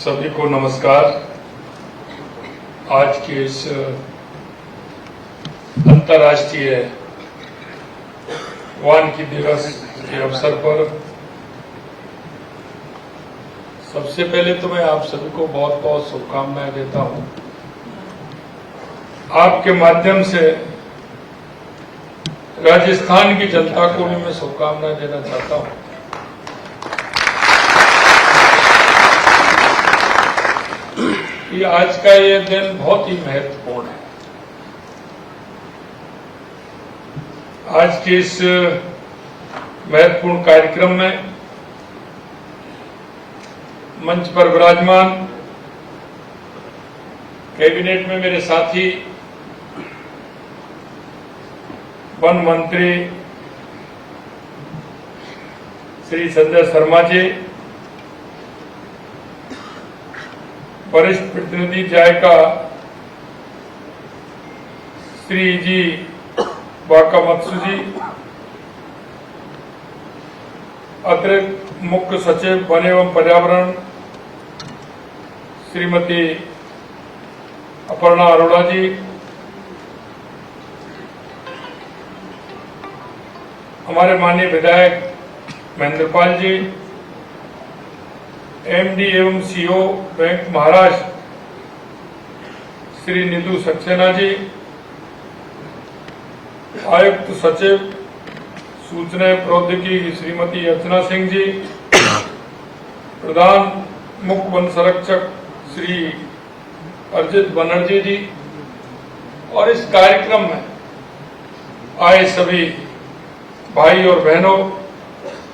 सभी को नमस्कार। आज के इस अंतर्राष्ट्रीय वानिकी दिवस के अवसर पर सबसे पहले तो मैं आप सभी को बहुत बहुत शुभकामनाएं देता हूं। आपके माध्यम से राजस्थान की जनता को भी मैं शुभकामनाएं देना चाहता हूं। कि आज का ये दिन बहुत ही महत्वपूर्ण है। आज के इस महत्वपूर्ण कार्यक्रम में मंच पर विराजमान कैबिनेट में मेरे साथी वन मंत्री श्री संजय शर्मा जी, वरिष्ठ प्रतिनिधि जायका श्री जी वाकामत्सु जी, अतिरिक्त मुख्य सचिव वन एवं पर्यावरण श्रीमती अपर्णा अरोड़ा जी, हमारे माननीय विधायक महेंद्रपाल जी, एमडी एवं सीओ बैंक महाराष्ट्र श्री नीतू सक्सेना जी, आयुक्त सचिव सूचना प्रौद्योगिकी श्रीमती अर्चना सिंह जी, प्रधान मुख्य वन संरक्षक श्री अर्जित बनर्जी जी और इस कार्यक्रम में आए सभी भाई और बहनों,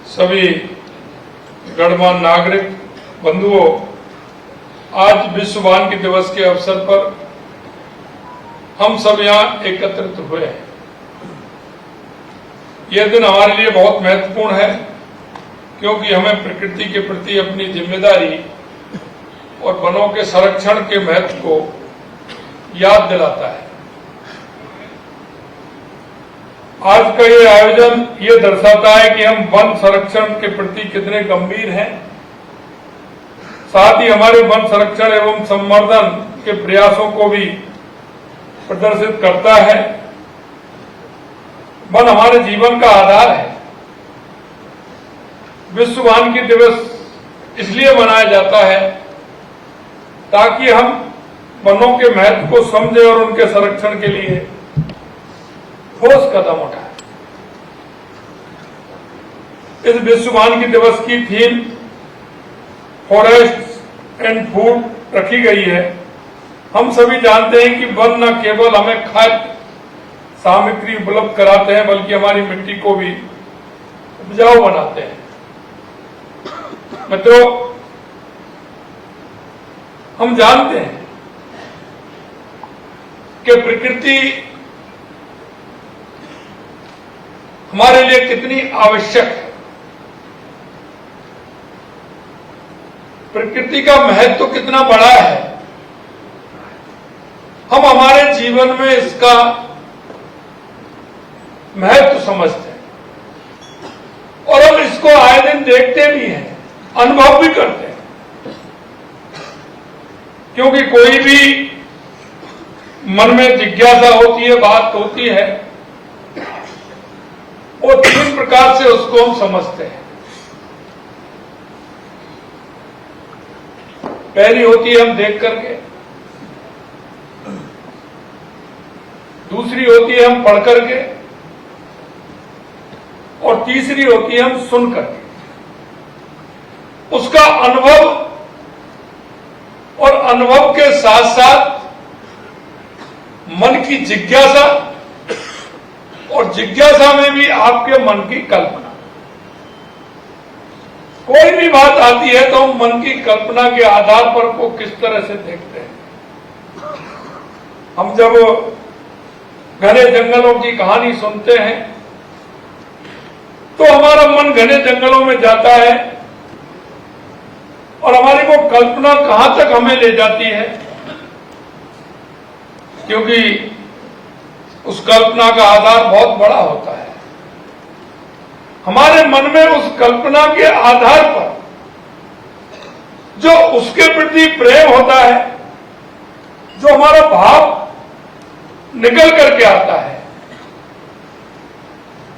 सभी गणमान्य नागरिक बंधुओं, आज विश्व वानिकी दिवस के अवसर पर हम सब यहां एकत्रित हुए हैं। यह दिन हमारे लिए बहुत महत्वपूर्ण है क्योंकि हमें प्रकृति के प्रति अपनी जिम्मेदारी और वनों के संरक्षण के महत्व को याद दिलाता है। आज का ये आयोजन ये दर्शाता है कि हम वन संरक्षण के प्रति कितने गंभीर हैं, साथ ही हमारे वन संरक्षण एवं संवर्धन के प्रयासों को भी प्रदर्शित करता है। वन हमारे जीवन का आधार है। विश्व वानिकी दिवस इसलिए मनाया जाता है ताकि हम वनों के महत्व को समझें और उनके संरक्षण के लिए ठोस कदम उठाएं। इस विश्व वानिकी दिवस की थीम फॉरेस्ट एंड फूड रखी गई है। हम सभी जानते हैं कि वन न केवल हमें खाद्य सामग्री उपलब्ध कराते हैं बल्कि हमारी मिट्टी को भी उपजाऊ बनाते हैं। मित्रों, हम जानते हैं कि प्रकृति हमारे लिए कितनी आवश्यक है। प्रकृति का महत्व कितना बड़ा है, हम हमारे जीवन में इसका महत्व समझते हैं और हम इसको आए दिन देखते भी हैं, अनुभव भी करते हैं। क्योंकि कोई भी मन में जिज्ञासा होती है, बात होती है, वो तीन प्रकार से उसको हम समझते हैं। पहली होती है हम देख करके, दूसरी होती है हम पढ़ करके और तीसरी होती है हम सुन करके। उसका अनुभव और अनुभव के साथ साथ मन की जिज्ञासा और जिज्ञासा में भी आपके मन की कल्पना। कोई भी बात आती है तो हम मन की कल्पना के आधार पर को किस तरह से देखते हैं। हम जब घने जंगलों की कहानी सुनते हैं तो हमारा मन घने जंगलों में जाता है और हमारी वो कल्पना कहां तक हमें ले जाती है, क्योंकि उस कल्पना का आधार बहुत बड़ा होता है। हमारे मन में उस कल्पना के आधार पर जो उसके प्रति प्रेम होता है, जो हमारा भाव निकल करके आता है।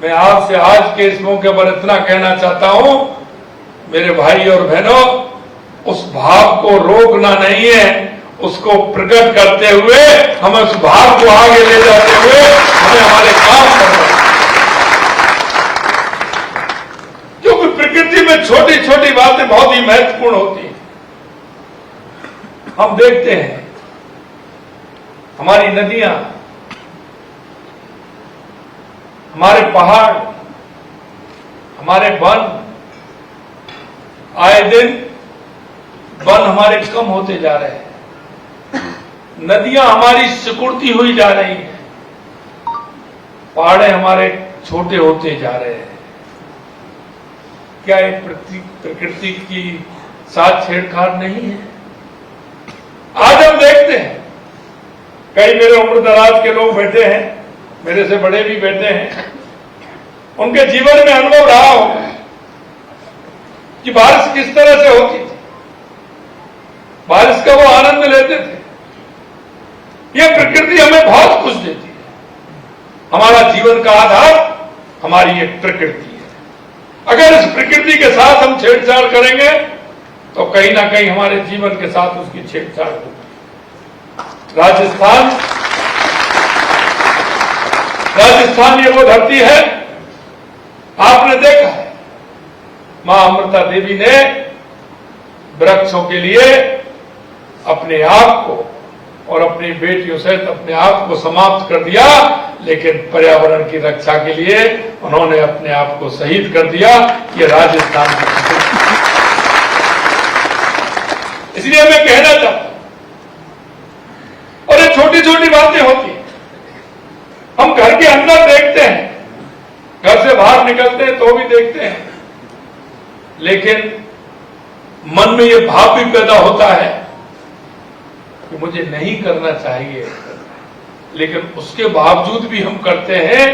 मैं आपसे आज के इस मौके पर इतना कहना चाहता हूं, मेरे भाई और बहनों, उस भाव को रोकना नहीं है, उसको प्रकट करते हुए हमें उस भाव को आगे ले जाते हुए हमें हमारे काम करना है। क्योंकि प्रकृति में छोटी छोटी बातें बहुत ही महत्वपूर्ण होती हैं। हम देखते हैं हमारी नदियां, हमारे पहाड़, हमारे वन, आए दिन वन हमारे कम होते जा रहे हैं, नदियां हमारी सिकुड़ती हुई जा रही हैं, पहाड़े हमारे छोटे होते जा रहे हैं। क्या ये प्रकृति की साथ छेड़छाड़ नहीं है? आज हम देखते हैं कई मेरे उम्र दराज के लोग बैठे हैं, मेरे से बड़े भी बैठे हैं, उनके जीवन में अनुभव रहा होगा कि बारिश किस तरह से होती थी, बारिश का वो आनंद लेते थे। ये प्रकृति हमें बहुत कुछ देती है। हमारा जीवन का आधार हमारी एक प्रकृति है। अगर इस प्रकृति के साथ हम छेड़छाड़ करेंगे तो कहीं ना कहीं हमारे जीवन के साथ उसकी छेड़छाड़ होगी। राजस्थान ये वो धरती है, आपने देखा है, मां अमृता देवी ने वृक्षों के लिए अपने आप को और अपनी बेटियों सहित अपने आप को समाप्त कर दिया, लेकिन पर्यावरण की रक्षा के लिए उन्होंने अपने आप को शहीद कर दिया। ये राजस्थान की, इसलिए मैं कहना चाहता हूं, और ये छोटी छोटी बातें होती हैं। हम घर के अंदर देखते हैं, घर से बाहर निकलते हैं तो भी देखते हैं, लेकिन मन में ये भाव भी पैदा होता है कि मुझे नहीं करना चाहिए, लेकिन उसके बावजूद भी हम करते हैं।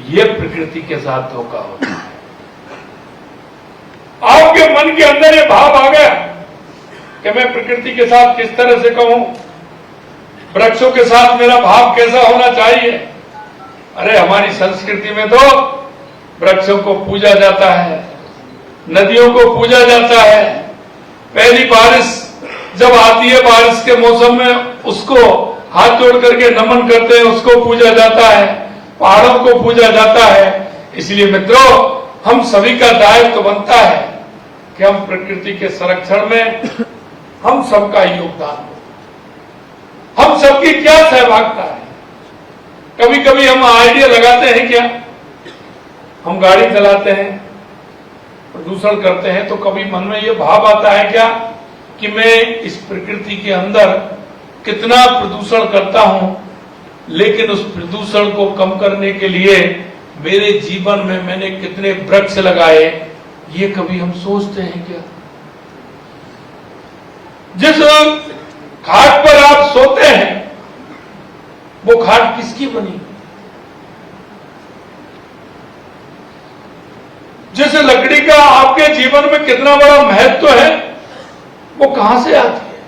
ये प्रकृति के साथ धोखा होता है। आपके मन के अंदर ये भाव आ गया कि मैं प्रकृति के साथ किस तरह से कहूं, वृक्षों के साथ मेरा भाव कैसा होना चाहिए। अरे हमारी संस्कृति में तो वृक्षों को पूजा जाता है, नदियों को पूजा जाता है। पहली बारिश जब आती है, बारिश के मौसम में उसको हाथ जोड़ करके नमन करते हैं, उसको पूजा जाता है, पहाड़ों को पूजा जाता है। इसलिए मित्रों, हम सभी का दायित्व तो बनता है कि हम प्रकृति के संरक्षण में हम सबका योगदान हो। हम सबकी क्या सहभागिता है। कभी कभी हम आइडिया लगाते हैं क्या, हम गाड़ी चलाते हैं, प्रदूषण करते हैं, तो कभी मन में ये भाव आता है क्या कि मैं इस प्रकृति के अंदर कितना प्रदूषण करता हूं, लेकिन उस प्रदूषण को कम करने के लिए मेरे जीवन में मैंने कितने वृक्ष लगाए, ये कभी हम सोचते हैं क्या? जिस खाट पर आप सोते हैं वो खाट किसकी बनी? जिस लकड़ी का आपके जीवन में कितना बड़ा महत्व है, वो कहां से आती है?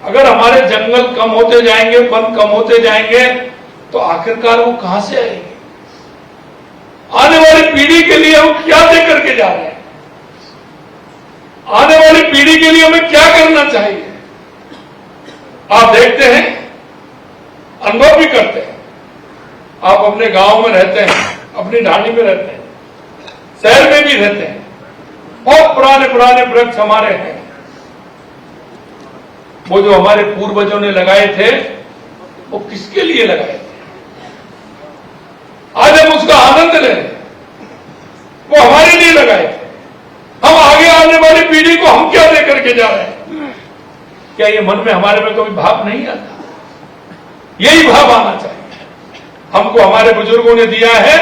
अगर हमारे जंगल कम होते जाएंगे, वन कम होते जाएंगे, तो आखिरकार वो कहां से आएंगे? आने वाली पीढ़ी के लिए हम क्या दे करके जा रहे हैं? आने वाली पीढ़ी के लिए हमें क्या करना चाहिए? आप देखते हैं, अनुभव भी करते हैं। आप अपने गांव में रहते हैं, अपनी ढाणी में रहते हैं, शहर में भी रहते हैं, बहुत पुराने पुराने वृक्ष हमारे हैं। वो जो हमारे पूर्वजों ने लगाए थे, वो किसके लिए लगाए थे? आज हम उसका आनंद ले रहे हैं। वो हमारे लिए लगाए थे। हम आगे आने वाली पीढ़ी को हम क्या दे करके जा रहे हैं? क्या ये मन में हमारे में कभी भाव नहीं आता? यही भाव आना चाहिए। हमको हमारे बुजुर्गों ने दिया है,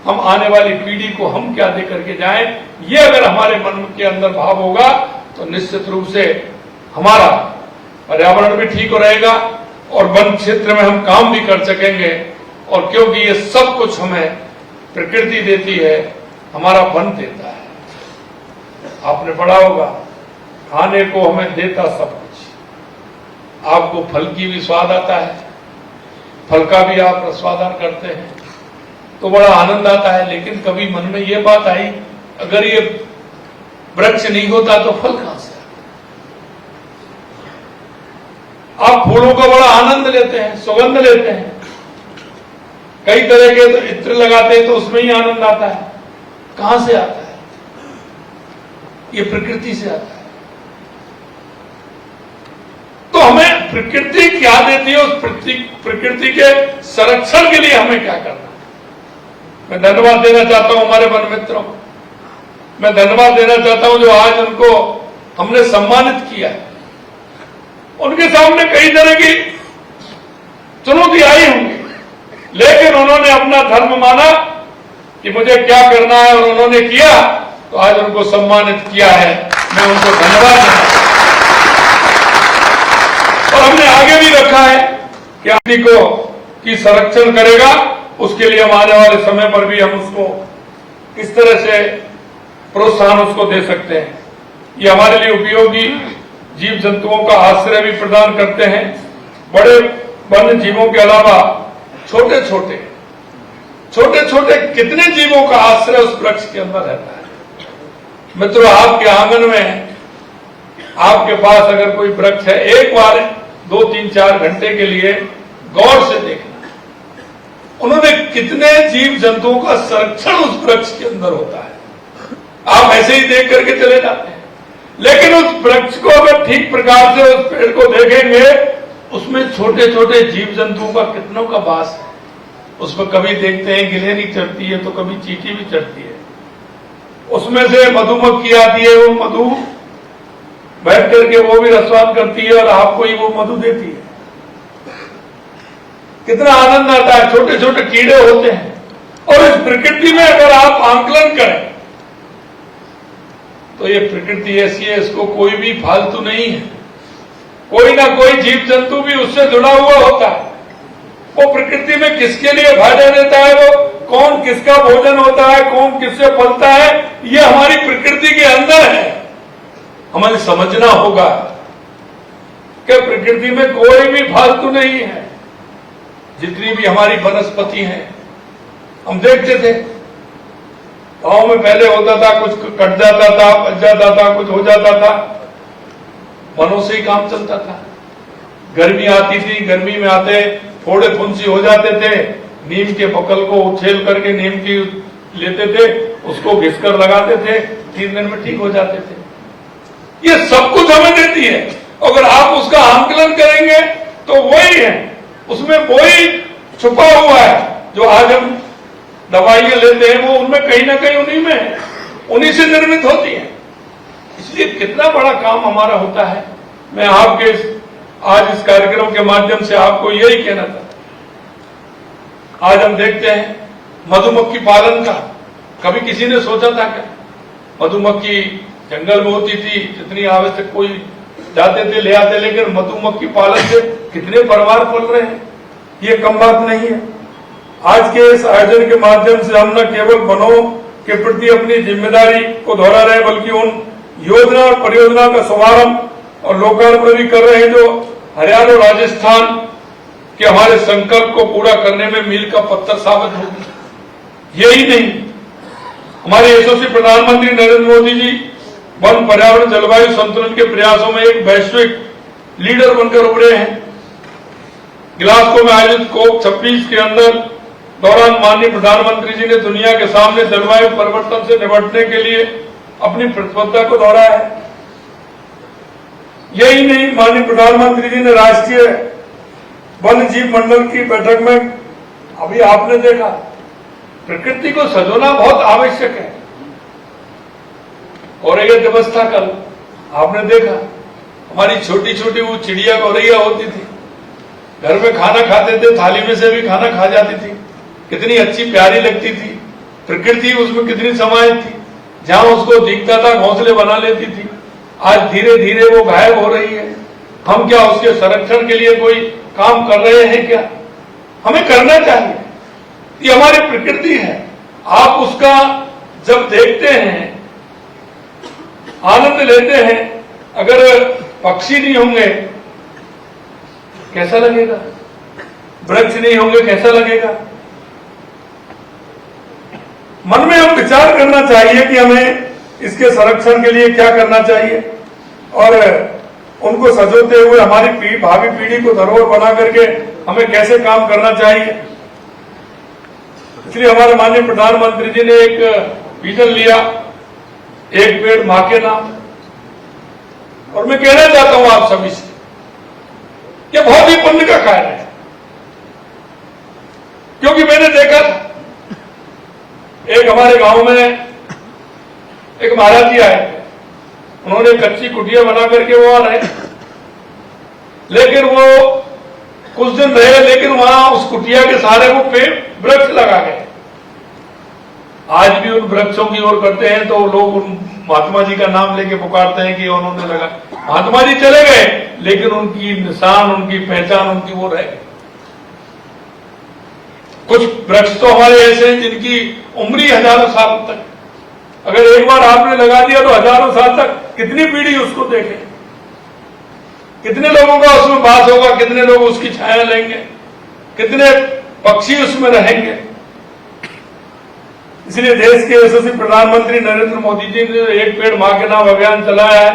हम आने वाली पीढ़ी को हम क्या दे करके जाएं, ये अगर हमारे मन के अंदर भाव होगा तो निश्चित रूप से हमारा पर्यावरण भी ठीक हो रहेगा और वन क्षेत्र में हम काम भी कर सकेंगे। और क्योंकि ये सब कुछ हमें प्रकृति देती है, हमारा वन देता है। आपने पढ़ा होगा खाने को हमें देता सब कुछ। आपको फल की भी स्वाद आता है, फल का भी आप रसवादन करते हैं तो बड़ा आनंद आता है। लेकिन कभी मन में ये बात आई, अगर ये वृक्ष नहीं होता तो फल कहां से आता? आप फूलों का बड़ा आनंद लेते हैं, सुगंध लेते हैं, कई तरह के तो इत्र लगाते हैं तो उसमें ही आनंद आता है। कहां से आता है? ये प्रकृति से आता है। तो हमें प्रकृति क्या देती है, उस प्रकृति के संरक्षण के लिए हमें क्या करना है? मैं धन्यवाद देना चाहता हूं हमारे वन मित्रों को। मैं धन्यवाद देना चाहता हूं जो आज उनको हमने सम्मानित किया है। उनके सामने कई तरह की चुनौती आई होंगी, लेकिन उन्होंने अपना धर्म माना कि मुझे क्या करना है और उन्होंने किया, तो आज उनको सम्मानित किया है। मैं उनको धन्यवाद देता हूं। और हमने आगे भी रखा है कि आदि को की संरक्षण करेगा, उसके लिए हम आने वाले समय पर भी हम उसको किस तरह से प्रोत्साहन उसको दे सकते हैं। ये हमारे लिए उपयोगी जीव जंतुओं का आश्रय भी प्रदान करते हैं। बड़े वन्य जीवों के अलावा छोटे छोटे कितने जीवों का आश्रय उस वृक्ष के अंदर रहता है। मित्रों, आपके आंगन में आपके पास अगर कोई वृक्ष है, एक बार 2, 3, 4 घंटे के लिए गौर से देखना, उन्होंने कितने जीव जंतुओं का संरक्षण उस वृक्ष के अंदर होता है। आप ऐसे ही देख करके चले जाते हैं, लेकिन उस वृक्ष को अगर ठीक प्रकार से उस पेड़ को देखेंगे, उसमें छोटे छोटे जीव जंतुओं का कितनों का वास है। उसमें कभी देखते हैं गिलहरी चढ़ती है, तो कभी चींटी भी चढ़ती है। उसमें से मधुमक्खी आती है, वो मधु बैठ करके वो भी रसवान करती है और आपको ही वो मधु देती है। कितना आनंद आता है। छोटे छोटे कीड़े होते हैं। और इस प्रकृति में अगर आप आंकलन करें तो ये प्रकृति ऐसी है, इसको कोई भी फालतू नहीं है। कोई ना कोई जीव जंतु भी उससे जुड़ा हुआ होता है। वो प्रकृति में किसके लिए फायदा देता है, वो कौन किसका भोजन होता है, कौन किससे पलता है, ये हमारी प्रकृति के अंदर है। हमें समझना होगा कि प्रकृति में कोई भी फालतू नहीं है। जितनी भी हमारी वनस्पति हैं, हम देखते थे गांव में पहले होता था, कुछ कट जाता था, पच जाता था, कुछ हो जाता था, वनों से ही काम चलता था। गर्मी आती थी, गर्मी में आते थोड़े फुंसी हो जाते थे, नीम के बकल को उछेल करके नीम की लेते थे, उसको घिसकर लगाते थे, 3 दिन में ठीक हो जाते थे। ये सब कुछ हमें देती है। अगर आप उसका आंकलन करेंगे तो वही है, उसमें वही छुपा हुआ है। जो आज हम दवाइयां लेते हैं वो उनमें कहीं ना कहीं उन्हीं में है, उन्हीं से निर्मित होती है। इसलिए कितना बड़ा काम हमारा होता है। मैं आपके आज इस कार्यक्रम के माध्यम से आपको यही कहना था। आज हम देखते हैं मधुमक्खी पालन का, कभी किसी ने सोचा था क्या? मधुमक्खी जंगल में होती थी, जितनी आवश्यक कोई जाते थे ले आते, लेकिन मधुमक्खी पालन से कितने परिवार पल रहे हैं, ये कम बात नहीं है। आज के इस आयोजन के माध्यम से हम न केवल वनों के प्रति अपनी जिम्मेदारी को दोहरा रहे, बल्कि उन योजना और परियोजना का शुभारंभ और लोकार्पण भी कर रहे हैं जो हरियाणा और राजस्थान के हमारे संकल्प को पूरा करने में मील का पत्थर साबित होगी। यही नहीं, हमारे यशस्वी प्रधानमंत्री नरेंद्र मोदी जी वन पर्यावरण जलवायु संतुलन के प्रयासों में एक वैश्विक लीडर बनकर उभरे हैं। ग्लासगो में आयोजित COP 26 के अंदर दौरान माननीय प्रधानमंत्री जी ने दुनिया के सामने जलवायु परिवर्तन से निपटने के लिए अपनी प्रतिबद्धता को दोहराया है। यही नहीं, माननीय प्रधानमंत्री जी ने राष्ट्रीय वन्य जीव मंडल की बैठक में, अभी आपने देखा, प्रकृति को सजोना बहुत आवश्यक है। गौरैया दिवस था कल, आपने देखा हमारी छोटी छोटी वो चिड़िया गौरैया होती थी, घर में खाना खाते थे, थाली में से भी खाना खा जाती थी, कितनी अच्छी प्यारी लगती थी। प्रकृति उसमें कितनी समाहित थी, जहां उसको दिखता था घोंसले बना लेती थी। आज धीरे धीरे वो गायब हो रही है। हम क्या उसके संरक्षण के लिए कोई काम कर रहे हैं क्या? हमें करना चाहिए। ये हमारी प्रकृति है। आप उसका जब देखते हैं, आनंद लेते हैं, अगर पक्षी नहीं होंगे कैसा लगेगा, वृक्ष नहीं होंगे कैसा लगेगा। मन में हम विचार करना चाहिए कि हमें इसके संरक्षण के लिए क्या करना चाहिए और उनको सजोते हुए हमारी भावी पीढ़ी को धरोहर बना करके हमें कैसे काम करना चाहिए। इसलिए हमारे माननीय प्रधानमंत्री जी ने एक विजन लिया, एक पेड़ मां के नाम। और मैं कहना चाहता हूं आप सभी से, यह बहुत ही पुण्य का कार्य है, क्योंकि मैंने देखा था एक हमारे गांव में एक महाराज जी आए थे, उन्होंने कच्ची कुटिया बना करके वो आ रहे, लेकिन वो कुछ दिन रहे, लेकिन वहां उस कुटिया के सहारे वो पेड़ वृक्ष लगा गए। आज भी उन वृक्षों की ओर करते हैं तो लोग उन महात्मा जी का नाम लेके पुकारते हैं कि उन्होंने लगा। महात्मा जी चले गए, लेकिन उनकी निशान, उनकी पहचान, उनकी वो रह गई। कुछ वृक्ष तो हमारे ऐसे हैं जिनकी उम्र ही हजारों साल तक, अगर एक बार आपने लगा दिया तो हजारों साल तक कितनी पीढ़ी उसको देखे, कितने लोगों का उसमें वास होगा, कितने लोग उसकी छाया लेंगे, कितने पक्षी उसमें रहेंगे। इसलिए देश के यशस्वी प्रधानमंत्री नरेंद्र मोदी जी ने एक पेड़ मां के नाम अभियान चलाया है।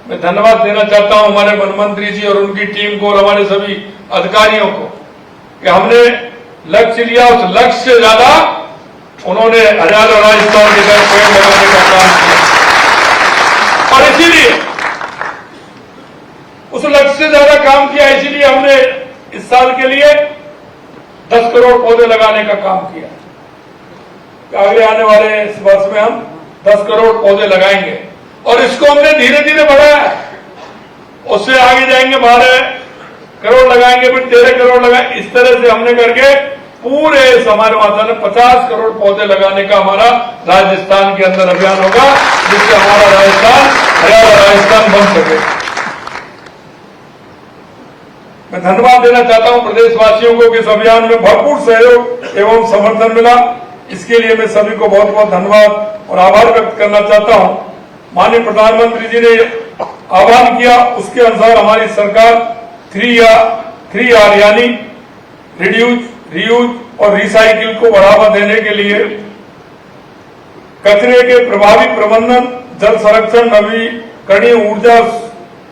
मैं धन्यवाद देना चाहता हूं हमारे वन मंत्री जी और उनकी टीम को और हमारे सभी अधिकारियों को कि हमने लक्ष्य लिया, उस लक्ष्य से ज्यादा उन्होंने हजारों राजस्थान के घर पेड़ लगाने का काम किया और इसीलिए उस लक्ष्य से ज्यादा काम किया। इसीलिए हमने इस साल के लिए 10 करोड़ पौधे लगाने का काम किया। आगे आने वाले इस वर्ष में हम 10 करोड़ पौधे लगाएंगे और इसको हमने धीरे धीरे बढ़ाया, उससे आगे जाएंगे 12 करोड़ लगाएंगे, फिर 13 करोड़ लगाएंगे। इस तरह से हमने करके पूरे हमारे माता ने 50 करोड़ पौधे लगाने का हमारा राजस्थान के अंदर अभियान होगा, जिससे हमारा राजस्थान हरियाणा राजस्थान बन सके। मैं धन्यवाद देना चाहता हूं प्रदेशवासियों को कि इस अभियान में भरपूर सहयोग एवं समर्थन मिला। इसके लिए मैं सभी को बहुत बहुत धन्यवाद और आभार व्यक्त करना चाहता हूं। माननीय प्रधानमंत्री जी ने आह्वान किया, उसके अनुसार हमारी सरकार 3R यानी रिड्यूस, रीयूज और रिसाइकिल को बढ़ावा देने के लिए कचरे के प्रभावी प्रबंधन, जल संरक्षण, नवीकरणीय ऊर्जा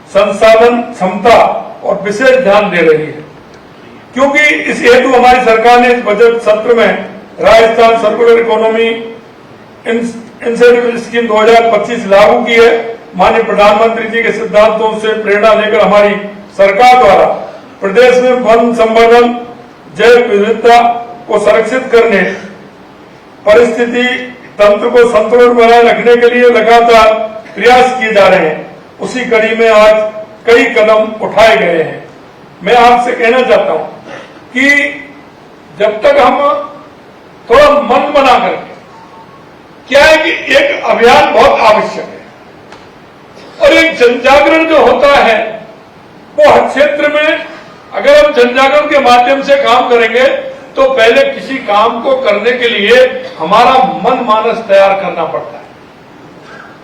संसाधन क्षमता और विशेष ध्यान दे रही है। क्योंकि इस हेतु हमारी सरकार ने इस बजट सत्र में Rajasthan circular economy incentive scheme 2025 लागू की है। माननीय प्रधानमंत्री जी के सिद्धांतों से प्रेरणा लेकर हमारी सरकार द्वारा प्रदेश में वन संवर्धन, जैव विविधता को संरक्षित करने, परिस्थिति तंत्र को संतुलन बनाए रखने के लिए लगातार प्रयास किए जा रहे हैं। उसी कड़ी में आज कई कदम उठाए गए हैं। मैं आपसे कहना चाहता हूं कि जब तक हम थोड़ा मन बना करके, क्या है कि एक अभियान बहुत आवश्यक है और एक जनजागरण जो होता है वो हर क्षेत्र में, अगर हम जनजागरण के माध्यम से काम करेंगे तो पहले किसी काम को करने के लिए हमारा मन मानस तैयार करना पड़ता है,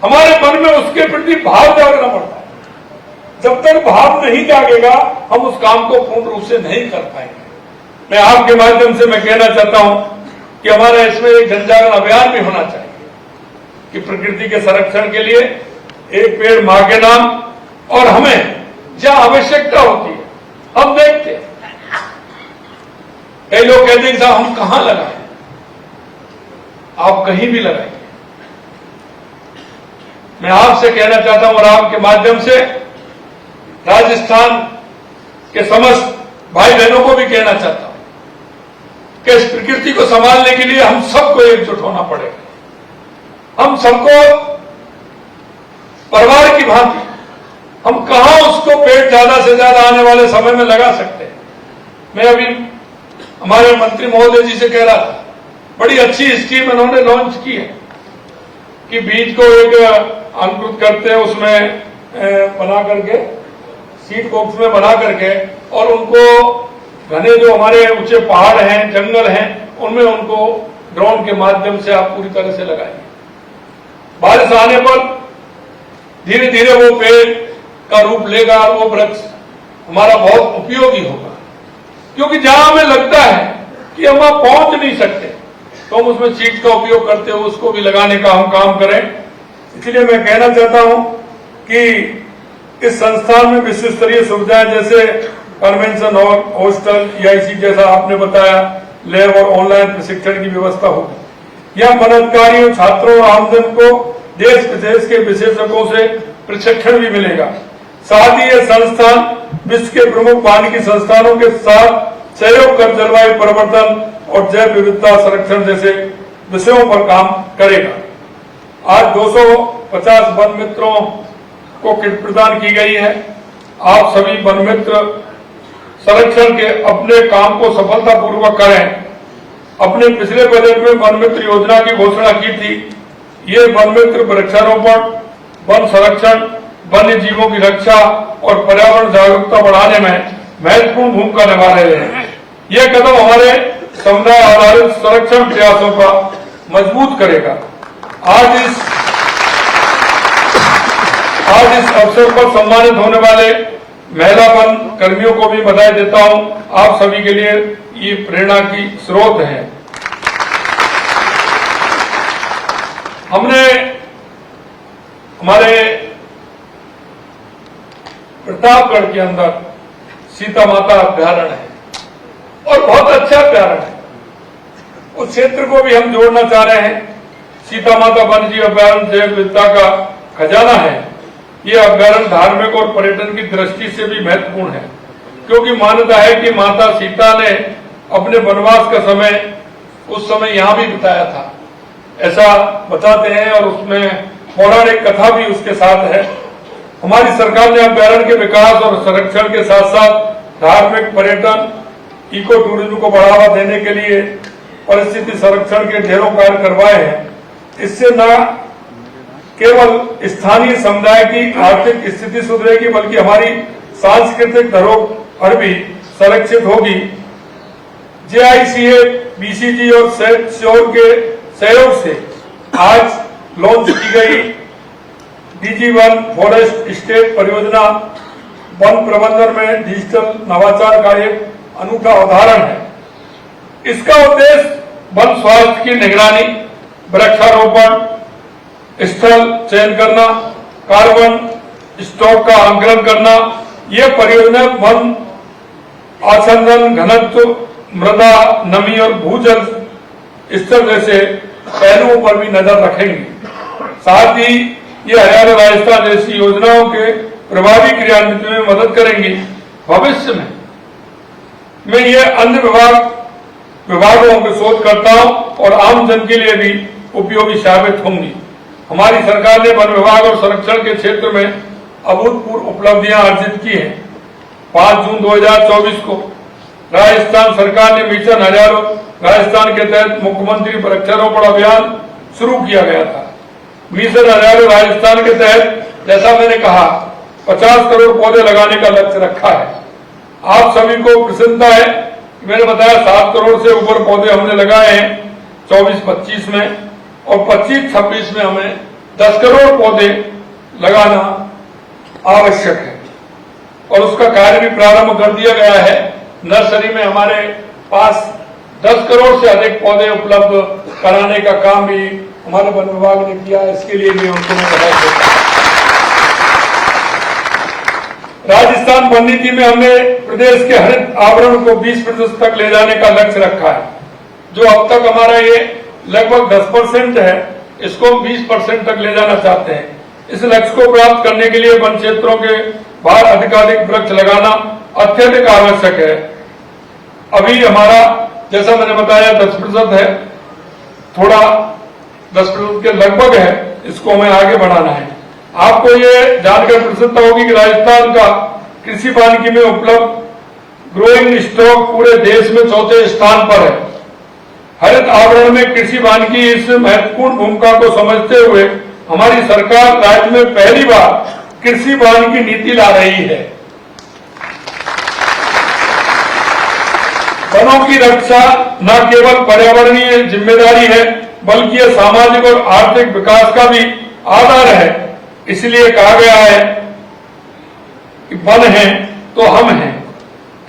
हमारे मन में उसके प्रति भाव जागना पड़ता है। जब तक भाव नहीं जागेगा हम उस काम को पूर्ण रूप से नहीं कर पाएंगे। मैं आपके माध्यम से मैं कहना चाहता हूं कि हमारा इसमें एक जनजागरण अभियान भी होना चाहिए कि प्रकृति के संरक्षण के लिए एक पेड़ मां के नाम, और हमें जहां आवश्यकता होती है हम देखते हैं, कई लोग कहते हैं कि साहब हम कहां लगाएं, आप कहीं भी लगाएंगे। मैं आपसे कहना चाहता हूं और आपके माध्यम से राजस्थान के समस्त भाई बहनों को भी कहना चाहता हूं कि इस प्रकृति को संभालने के लिए हम सबको एकजुट होना पड़ेगा। हम सबको परिवार की भांति हम कहां उसको पेड़ ज्यादा से ज्यादा आने वाले समय में लगा सकते हैं। मैं अभी हमारे मंत्री महोदय जी से कह रहा था, बड़ी अच्छी स्कीम उन्होंने लॉन्च की है कि बीज को एक अंकुरित करते हैं, उसमें बना करके सीड बॉक्स में बना करके, और उनको घने जो हमारे ऊंचे पहाड़ हैं, जंगल हैं, उनमें उनको ड्रोन के माध्यम से आप पूरी तरह से लगाएंगे। बारिश आने पर धीरे धीरे वो पेड़ का रूप लेगा और वो वृक्ष हमारा बहुत उपयोगी होगा। क्योंकि जहां हमें लगता है कि हम वहां पहुंच नहीं सकते तो हम उसमें सीड्स का उपयोग करते हुए उसको भी लगाने का हम काम करें। इसलिए मैं कहना चाहता हूं कि इस संस्थान में विश्व स्तरीय सुविधाएं जैसे कन्वेंशन हॉल, हॉस्टल, EIC जैसा आपने बताया, लैब और ऑनलाइन प्रशिक्षण की व्यवस्था होगी। यह मददकारियों, छात्रों और आमजन को देश विदेश के विशेषज्ञों से प्रशिक्षण भी मिलेगा। साथ ही यह संस्थान विश्व के प्रमुख वानिकी संस्थानों के साथ सहयोग कर जलवायु परिवर्तन और जैव विविधता संरक्षण जैसे विषयों पर काम करेगा। आज 250 वन मित्रों को किट प्रदान की गई है। आप सभी वन मित्र संरक्षण के अपने काम को सफलतापूर्वक करें। अपने पिछले बजट में वन मित्र योजना की घोषणा की थी। ये वन मित्र वृक्षारोपण, वन संरक्षण, वन्य जीवों की रक्षा और पर्यावरण जागरूकता बढ़ाने में महत्वपूर्ण भूमिका निभा रहे हैं। यह कदम हमारे समुदाय आधारित संरक्षण प्रयासों का मजबूत करेगा। आज इस अवसर पर सम्मानित होने वाले महिला वन कर्मियों को भी बधाई देता हूं। आप सभी के लिए ये प्रेरणा की स्रोत है। हमने हमारे प्रतापगढ़ के अंदर सीता माता अभ्यारण्य है और बहुत अच्छा अभ्यारण्य है। उस क्षेत्र को भी हम जोड़ना चाह रहे हैं। सीता माता वन्यजीव अभ्यारण्य जैव विविधता का खजाना है। ये अभ्यारण्य धार्मिक और पर्यटन की दृष्टि से भी महत्वपूर्ण है, क्योंकि मान्यता है कि माता सीता ने अपने वनवास का समय उस समय यहां भी बिताया था, ऐसा बताते हैं और उसमें पौराणिक कथा भी उसके साथ है। हमारी सरकार ने अभ्यारण्य के विकास और संरक्षण के साथ साथ धार्मिक, पर्यटन, इको टूरिज्म को बढ़ावा देने के लिए परिस्थिति संरक्षण के ढेरों कार्य करवाए हैं। इससे न केवल स्थानीय समुदाय की आर्थिक स्थिति सुधरेगी, बल्कि हमारी सांस्कृतिक धरोहर भी संरक्षित होगी। JICA, BCG और SECURE के सहयोग से आज लॉन्च की गई DG1 फॉरेस्ट स्टेट परियोजना वन प्रबंधन में डिजिटल नवाचार का एक अनूठा उदाहरण है। इसका उद्देश्य वन स्वास्थ्य की निगरानी, वृक्षारोपण स्थल चयन करना, कार्बन स्टॉक का आंकलन करना। यह परियोजना वन आच्छादन, घनत्व, मृदा नमी और भूजल स्तर जैसे पहलुओं पर भी नजर रखेंगी। साथ ही ये हरियाणा, राजस्थान जैसी योजनाओं के प्रभावी क्रियान्वयन में मदद करेंगी। भविष्य में ये अन्य विभागों के शोधकर्ताओं और आम जन के लिए भी उपयोगी साबित होंगी। हमारी सरकार ने वन विभाग और संरक्षण के क्षेत्र में अभूतपूर्व उपलब्धियां अर्जित की हैं। 5 जून 2024 को राजस्थान सरकार ने मिशन हजारों राजस्थान के तहत मुख्यमंत्री वृक्षारोपण अभियान शुरू किया गया था। मिशन हजारों राजस्थान के तहत, जैसा मैंने कहा, 50 करोड़ पौधे लगाने का लक्ष्य रखा है। आप सभी को प्रसन्नता है, मैंने बताया 7 करोड़ से ऊपर पौधे हमने लगाए हैं 24-25 में, और 25-26 में हमें 10 करोड़ पौधे लगाना आवश्यक है और उसका कार्य भी प्रारंभ कर दिया गया है। नर्सरी में हमारे पास 10 करोड़ से अधिक पौधे उपलब्ध कराने का काम भी हमारे वन विभाग ने किया। इसके लिए भी उनको मैं बधाई देता हूं। राजस्थान वन नीति में हमने प्रदेश के हरित आवरण को 20% तक ले जाने का लक्ष्य रखा है। जो अब तक हमारा ये लगभग 10% है, इसको हम 20% तक ले जाना चाहते हैं। इस लक्ष्य को प्राप्त करने के लिए वन क्षेत्रों के बाहर अधिकाधिक वृक्ष लगाना अत्यधिक आवश्यक है। अभी हमारा, जैसा मैंने बताया, 10% है, थोड़ा 10% के लगभग है, इसको हमें आगे बढ़ाना है। आपको ये जानकर प्रसन्नता होगी कि राजस्थान का कृषि वानिकी में उपलब्ध ग्रोइंग स्टॉक पूरे देश में 4थे स्थान पर है। हरित आवरण में कृषि वानिकी इस महत्वपूर्ण भूमिका को समझते हुए हमारी सरकार राज्य में पहली बार कृषि वानिकी नीति ला रही है। वनों की रक्षा न केवल पर्यावरणीय जिम्मेदारी है, बल्कि यह सामाजिक और आर्थिक विकास का भी आधार है। इसलिए कहा गया है कि वन है तो हम हैं।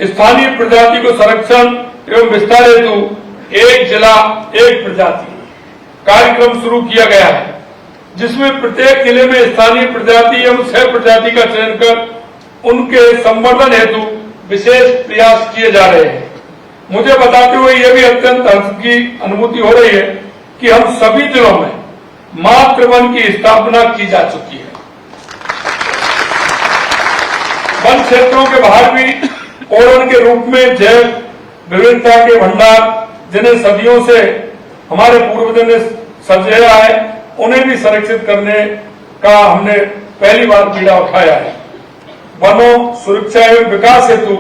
स्थानीय प्रजाति को संरक्षण एवं विस्तार हेतु एक जिला एक प्रजाति कार्यक्रम शुरू किया गया है, जिसमें प्रत्येक जिले में स्थानीय प्रजाति एवं सह प्रजाति का चयन कर उनके संवर्धन हेतु विशेष प्रयास किए जा रहे हैं। मुझे बताते हुए यह भी अत्यंत हर्ष की अनुभूति हो रही है कि हम सभी जिलों में मातृ वन की स्थापना की जा चुकी है। वन क्षेत्रों के बाहर भी ओरण के रूप में जैव विविधता के भंडार, जिन्हें सदियों से हमारे पूर्वजों ने सजाया है, उन्हें भी संरक्षित करने का हमने पहली बार बीड़ा उठाया है। वनों सुरक्षा एवं विकास हेतु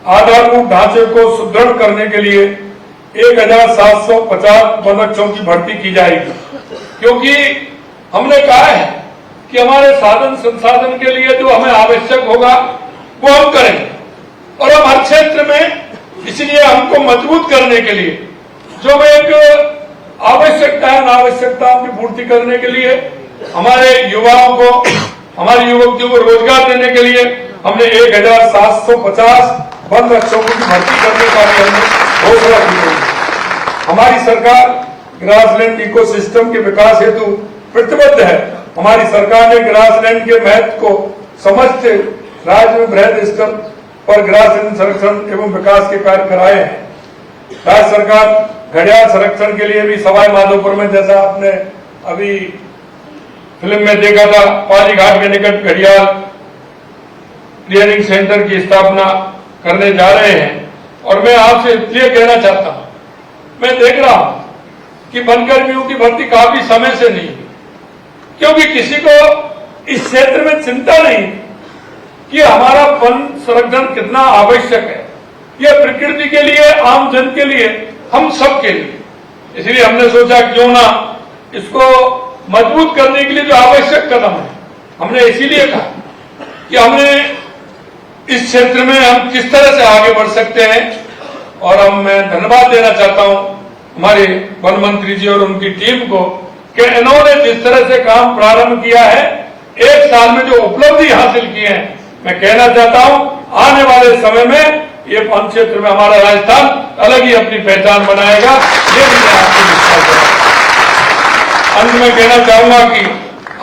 आधारभूत ढांचे को सुदृढ़ करने के लिए 1750 वनरक्षकों की भर्ती की जाएगी, क्योंकि हमने कहा है कि हमारे साधन संसाधन के लिए जो हमें आवश्यक होगा वो हम करेंगे, और हम हर क्षेत्र में, इसलिए हमको मजबूत करने के लिए जो एक आवश्यकता है, उन आवश्यकताओं की पूर्ति करने के लिए हमारे युवाओं को, हमारे युवकों को रोजगार देने के लिए हमने 1750 वन रक्षकों की भर्ती करने का भी हमने घोषणा की है। हमारी सरकार ग्रासलैंड इकोसिस्टम के विकास हेतु प्रतिबद्ध है। हमारी सरकार ने ग्रासलैंड के महत्व को समझते राज्य में बृहद स्तर पर ग्रासलैंड संरक्षण एवं विकास के कार्य कराए हैं। राज्य सरकार घड़ियाल संरक्षण के लिए भी सवाई माधोपुर में, जैसा आपने अभी फिल्म में देखा था, पाली घाट के निकट घड़ियाल क्लियरिंग सेंटर की स्थापना करने जा रहे हैं। और मैं आपसे इसलिए कहना चाहता हूं, मैं देख रहा हूं कि वनकर्मियों की भर्ती काफी समय से नहीं, क्योंकि किसी को इस क्षेत्र में चिंता नहीं कि हमारा वन संरक्षण कितना आवश्यक है। यह प्रकृति के लिए, आम जन के लिए, हम सब के लिए। इसलिए हमने सोचा क्यों ना इसको मजबूत करने के लिए जो आवश्यक कदम है, हमने इसीलिए कहा कि हमें इस क्षेत्र में हम किस तरह से आगे बढ़ सकते हैं। और मैं धन्यवाद देना चाहता हूं हमारे वन मंत्री जी और उनकी टीम को कि इन्होंने जिस तरह से काम प्रारंभ किया है, एक साल में जो उपलब्धि हासिल की है, मैं कहना चाहता हूं आने वाले समय में ये वन क्षेत्र में हमारा राजस्थान अलग ही अपनी पहचान बनाएगा। ये भी मैं आपको विश्वास देता हूं। अंत में कहना चाहूंगा कि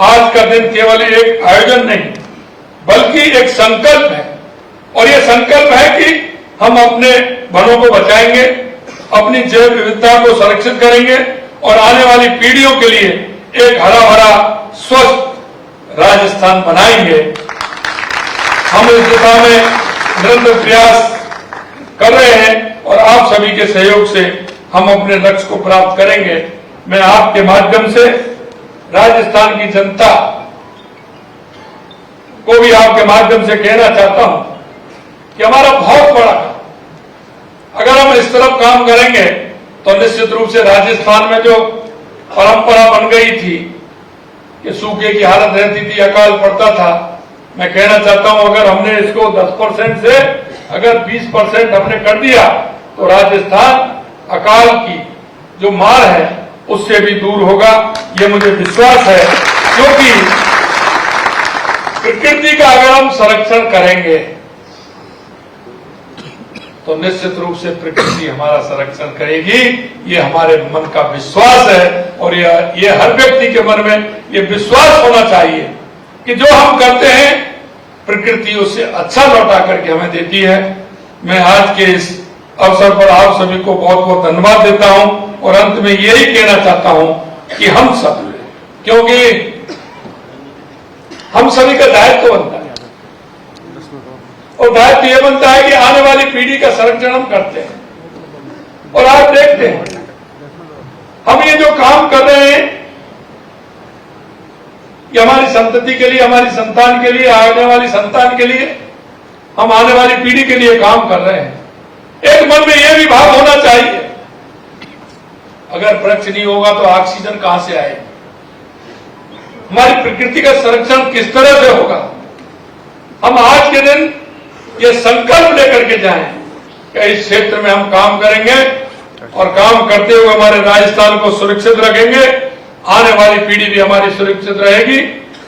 आज का दिन केवल एक आयोजन नहीं, बल्कि एक संकल्प है। और ये संकल्प है कि हम अपने वनों को बचाएंगे, अपनी जैव विविधता को संरक्षित करेंगे और आने वाली पीढ़ियों के लिए एक हरा भरा स्वस्थ राजस्थान बनाएंगे। हम इस दिशा में निरंतर प्रयास कर रहे हैं और आप सभी के सहयोग से हम अपने लक्ष्य को प्राप्त करेंगे। मैं आपके माध्यम से राजस्थान की जनता को भी आपके माध्यम से कहना चाहता हूं कि हमारा बहुत बड़ा काम, अगर हम इस तरफ काम करेंगे तो निश्चित रूप से राजस्थान में जो परंपरा बन गई थी कि सूखे की हालत रहती थी, अकाल पड़ता था, मैं कहना चाहता हूं अगर हमने इसको 10% से अगर 20% हमने कर दिया तो राजस्थान अकाल की जो मार है उससे भी दूर होगा। ये मुझे विश्वास है, क्योंकि प्रकृति का अगर हम संरक्षण करेंगे तो निश्चित रूप से प्रकृति हमारा संरक्षण करेगी। ये हमारे मन का विश्वास है और ये हर व्यक्ति के मन में ये विश्वास होना चाहिए कि जो हम करते हैं प्रकृति उससे अच्छा लौटा करके हमें देती है। मैं आज के इस अवसर पर आप सभी को बहुत बहुत धन्यवाद देता हूं और अंत में यही कहना चाहता हूं कि हम सब, क्योंकि हम सभी का दायित्व बनता है और दायित्व यह बनता है कि आने वाली पीढ़ी का संरक्षण हम करते हैं। और आप देखते हैं हम ये जो काम कर रहे हैं कि हमारी संतति के लिए, हमारी संतान के लिए, आने वाली संतान के लिए, हम आने वाली पीढ़ी के लिए काम कर रहे हैं। एक मन में यह भी भाव होना चाहिए, अगर वृक्ष नहीं होगा तो ऑक्सीजन कहां से आएगी, हमारी प्रकृति का संरक्षण किस तरह से होगा। हम आज के दिन ये संकल्प लेकर के जाएं कि इस क्षेत्र में हम काम करेंगे और काम करते हुए हमारे राजस्थान को सुरक्षित रखेंगे, आने वाली पीढ़ी भी हमारी सुरक्षित रहेगी।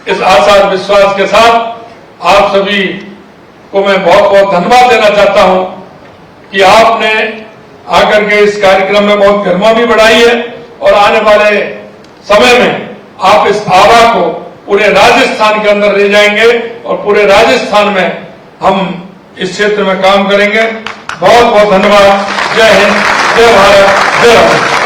इस आशा और विश्वास के साथ आप सभी को मैं बहुत बहुत धन्यवाद देना चाहता हूं कि आपने आकर के इस कार्यक्रम में बहुत गरिमा भी बढ़ाई है और आने वाले समय में आप इस आभा को पूरे राजस्थान के अंदर ले जाएंगे और पूरे राजस्थान में हम इस क्षेत्र में काम करेंगे। बहुत बहुत धन्यवाद। जय हिंद, जय भारत, जय भारत।